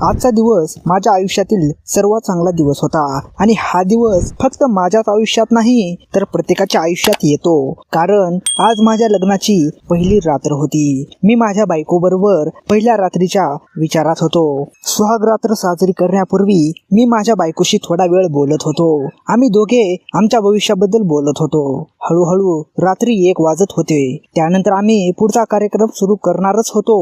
आजचा दिवस माझ्या आयुष्यातील सर्वात चांगला दिवस होता आणि हा दिवस फक्त माझ्याच आयुष्यात नाही तर प्रत्येकाच्या आयुष्यात येतो, कारण आज माझ्या लग्नाची पहिली रात्र होती. मी माझ्या बायकोबरोबर पहिल्या रात्रीच्या विचारात होतो. सुहाग रात्र साजरी करण्यापूर्वी मी माझ्या बायकोशी थोडा वेळ बोलत होतो. आम्ही दोघे आमच्या भविष्याबद्दल बोलत होतो. हळूहळू रात्री 1 वाजत होते. त्यानंतर आम्ही पुढचा कार्यक्रम सुरू करणारच होतो.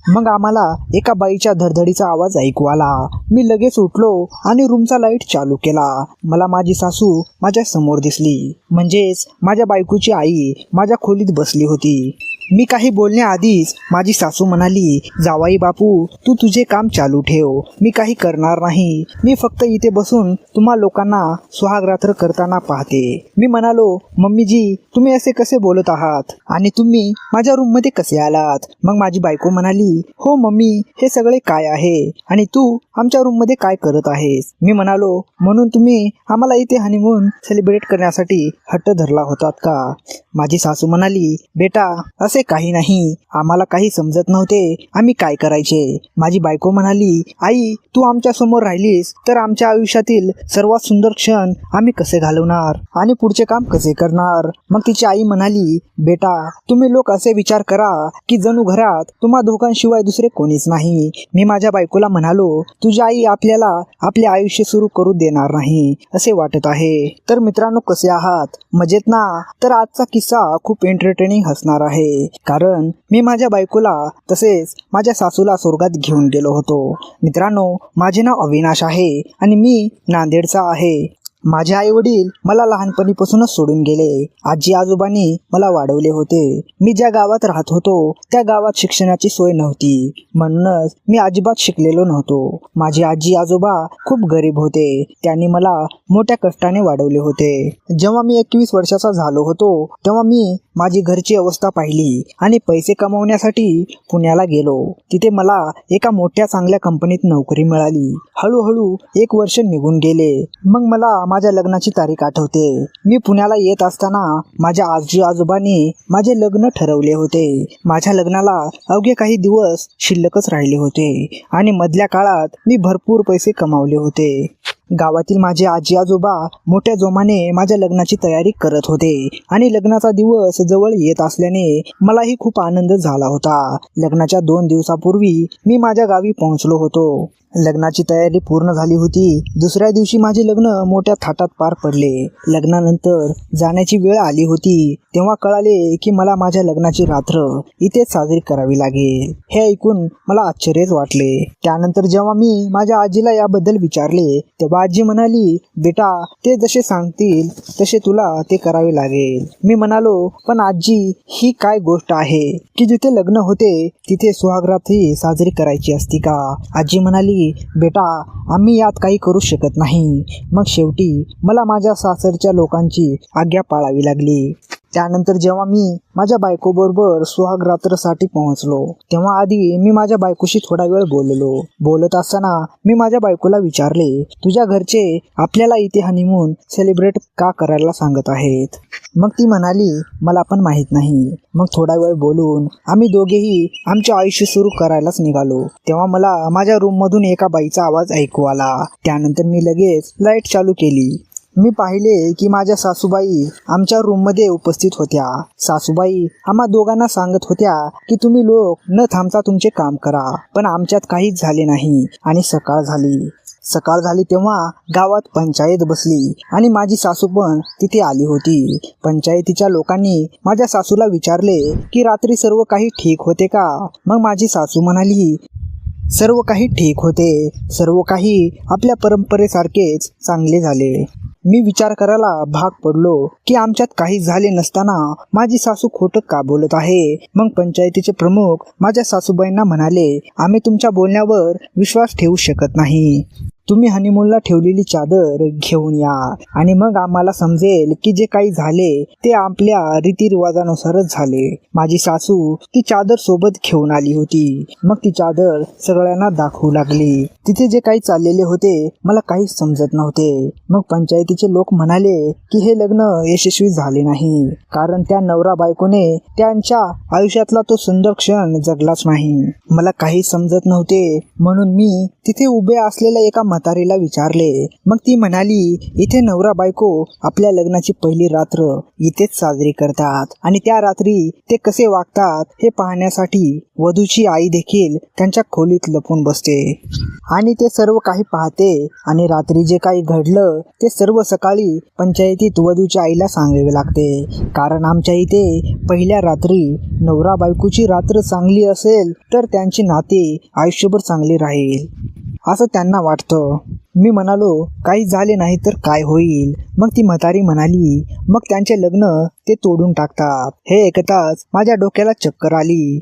मग आम्हाला एका बाईच्या धडधडीचा आवाज ऐकू आला. मी लगेच उठलो आणि रूमचा लाईट चालू केला. मला माझी सासू माझ्या समोर दिसली, म्हणजेच माझ्या बायकोची आई माझ्या खोलीत बसली होती. मी काही बोलण्याआधीच माझी सासू म्हणाली, जावाई बापू, तू तुझे काम चालू ठेव, मी काही करणार नाही. मी फक्त इथे बसून तुम्हा लोकांना सुहागरात्र करताना पाहते. मी म्हणालो, मम्मीजी, तुम्ही असे कसे बोलत आहात आणि तुम्ही माझ्या रूममध्ये कसे आलात? मग माझी बायको म्हणाली, हो मम्मी, हे सगळे काय आहे आणि तू आमच्या रूममध्ये काय करत आहेस? मी म्हणालो, म्हणून तुम्ही आम्हाला इथे हनीमून सेलिब्रेट करण्यासाठी हट्ट धरला होतात का? माझी सासू म्हणाली, बेटा, असे काही नाही, आम्हाला काही समजत नव्हते आम्ही काय करायचे. माझी बायको म्हणाली, आई, तू आमच्या समोर राहिलीस तर आमच्या आयुष्यातील सर्वात सुंदर क्षण आम्ही कसे घालवणार आणि पुढचे काम कसे करणार? मग तिची आई म्हणाली, बेटा, तुम्ही लोक असे विचार करा की जणू घरात तुम्हा दोघांशिवाय दुसरे कोणीच नाही. मी माझ्या बायकोला म्हणालो, तुझी आई आपल्याला आपले आयुष्य सुरू करू देणार नाही असे वाटत आहे. तर मित्रांनो, कसे आहात? मजेत ना? तर आजचा किस्सा खूप एंटरटेनिंग असणार आहे, कारण मी माझ्या बायकोला तसेच माझ्या सासूला स्वर्गात घेऊन गेलो होतो. मित्रांनो, माझे नाव अविनाश आहे आणि मी नांदेडचा आहे. माझे आई वडील मला लहानपणीपासूनच सोडून गेले. आजी आजोबांनी मला वाढवले होते. मी ज्या गावात राहत होतो त्या गावात शिक्षणाची सोय नव्हती, म्हणूनच मी अजिबात शिकलेलो नव्हतो. माझे आजी आजोबा खूप गरीब होते. त्यांनी मला मोठ्या कष्टाने वाढवले होते. जेव्हा मी 21 वर्षाचा झालो होतो तेव्हा मी माझी घरची अवस्था पाहिली आणि पैसे कमवण्यासाठी पुण्याला गेलो. तिथे मला एका मोठ्या चांगल्या कंपनीत नोकरी मिळाली. हळूहळू 1 वर्ष निघून गेले. मग मला माझ्या लग्नाची तारीख आठवते. मी पुण्याला येत असताना माझ्या आजी आजोबांनी माझे लग्न ठरवले होते. माझ्या लग्नाला अवघे काही दिवस शिल्लकच राहिले होते आणि मधल्या काळात मी भरपूर पैसे कमावले होते. गावातील माझे आजी आजोबा मोठ्या जोमाने माझ्या लग्नाची तयारी करत होते आणि लग्नाचा दिवस जवळ येत असल्याने मलाही खूप आनंद झाला होता. लग्नाच्या 2 दिवसापूर्वी मी माझ्या गावी पोहोचलो होतो. लग्नाची तयारी पूर्ण झाली होती. दुसऱ्या दिवशी माझे लग्न मोठ्या थाटात पार पडले. लग्नानंतर जाण्याची वेळ आली होती तेव्हा कळाले की मला माझ्या लग्नाची रात्र इथेच साजरी करावी लागेल. हे ऐकून मला आश्चर्यच वाटले. त्यानंतर जेव्हा मी माझ्या आजीला याबद्दल विचारले तेव्हा आजी म्हणाली, बेटा, ते जसे सांगतील तसे तुला ते करावे लागेल. मी म्हणालो, पण आजी, ही काय गोष्ट आहे की जिथे लग्न होते तिथे सुहागरात्री साजरी करायची असती का? आजी म्हणाली, बेटा, आम्ही यात काही करू शकत नाही. मग शेवटी मला माझ्या सासरच्या लोकांची आज्ञा पाळावी लागली. त्यानंतर जेव्हा मी माझ्या बायकोबरोबर सुहाग रात्रसाठी पोहोचलो तेव्हा आधी मी माझ्या बायकोशी थोडा वेळ बोललो. बोलत असताना मी माझ्या बायकोला विचारले, तुझ्या घरचे आपल्याला इथे हनीमून सेलिब्रेट का करायला सांगत आहेत? मग ती म्हणाली, मला पण माहीत नाही. मग थोडा वेळ बोलून आम्ही दोघेही आमचे आयुष्य सुरू करायलाच निघालो. तेव्हा मला माझ्या रूममधून एका बाईचा आवाज ऐकू आला. त्यानंतर मी लगेच लाईट चालू केली. मी पाहिले की माझ्या सासूबाई आमच्या रूममध्ये उपस्थित होत्या. सासूबाई आम्हा दोघांना सांगत होत्या की तुम्ही लोक न थांबता तुमचे काम करा, पण आमच्यात काहीच झाले नाही आणि सकाळ झाली तेव्हा गावात पंचायत बसली आणि माझी सासू पण तिथे आली होती. पंचायतीच्या लोकांनी माझ्या सासूला विचारले की रात्री सर्व काही ठीक होते का? मग माझी सासू म्हणाली, सर्व काही ठीक होते. सर्व काही आपल्या परंपरेसारखेच चांगले झाले. मी विचार करायला भाग पडलो की आमच्यात काही झाले नसताना माझी सासू खोटं का बोलत आहे. मग पंचायतीचे प्रमुख माझ्या सासूबाईंना म्हणाले, आम्ही तुमच्या बोलण्यावर विश्वास ठेवू शकत नाही. तुम्ही हनीमूनला ठेवलेली चादर घेऊन या आणि मग आम्हाला समजेल की जे काही झाले ते आपल्या रीतिरिवाजानुसारच झाले. माझी सासू ती चादर सोबत घेऊन आली होती. मग ती चादर सगळ्यांना दाखवू लागली. तिथे जे काही चाललेले होते मला काहीच समजत नव्हते. मग पंचायतीचे लोक म्हणाले की हे लग्न यशस्वी झाले नाही, कारण त्या नवरा बायकोने त्यांच्या आयुष्यातला तो सुंदर क्षण जगलाच नाही. मला काहीच समजत नव्हते, म्हणून मी तिथे उभे असलेल्या एका म्हातारीला विचारले. मग ती म्हणाली, इथे नवरा बायको आपल्या लग्नाची पहिली रात्र इथेच साजरी करतात आणि त्या रात्री ते कसे वागतात हे पाहण्यासाठी वधूची आई देखील त्यांच्या खोलीत लपून बसते आणि ते सर्व काही पाहते आणि रात्री जे काही घडलं ते सर्व सकाळी पंचायतीत वधूच्या आईला सांगावे लागते. कारण आमच्या इथे पहिल्या रात्री नवरा बायकोची रात्र चांगली असेल तर त्यांची नाते आयुष्यभर चांगले राहील असं त्यांना वाटतं. मी म्हणालो, काही झाले नाही तर काय होईल? मग ती म्हातारी म्हणाली, मग त्यांचे लग्न ते तोडून टाकतात. हे ऐकताच माझ्या डोक्याला चक्कर आली.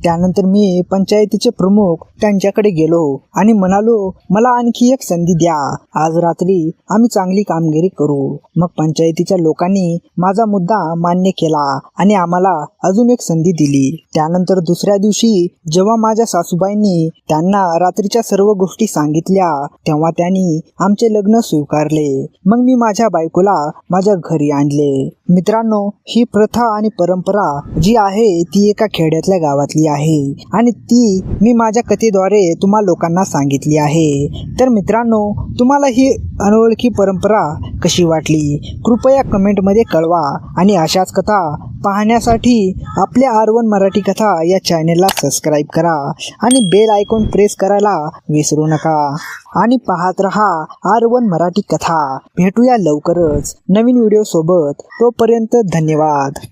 त्यानंतर मी पंचायतीचे प्रमुख त्यांच्याकडे गेलो आणि म्हणालो, मला आणखी एक संधी द्या. आज रात्री आम्ही चांगली कामगिरी करू. मग पंचायतीच्या लोकांनी माझा मुद्दा मान्य केला आणि आम्हाला अजून एक संधी दिली. त्यानंतर दुसऱ्या दिवशी जेव्हा माझ्या सासूबाईंनी त्यांना रात्रीच्या सर्व गोष्टी सांगितल्या तेव्हा त्यांनी आमचे लग्न स्वीकारले. मग मी माझ्या बायकोला माझ्या घरी आणले. मित्रांनो, ही प्रथा आणि परंपरा जी आहे ती एका खेड्यातल्या गावातली आहे आणि ती मी माझ्या कथेद्वारे तुम्हा लोकांना सांगितली आहे. तर मित्रांनो, तुम्हाला ही अनोळखी परंपरा कशी वाटली कृपया कमेंटमध्ये कळवा आणि अशाच कथा पाहण्यासाठी आपल्या R1 मराठी कथा या चॅनेलला सबस्क्राईब करा आणि बेल आयकॉन प्रेस करायला विसरू नका आणि पाहत रहा R1 मराठी कथा. भेटूया लवकरच नवीन व्हिडिओ सोबत. तोपर्यंत धन्यवाद.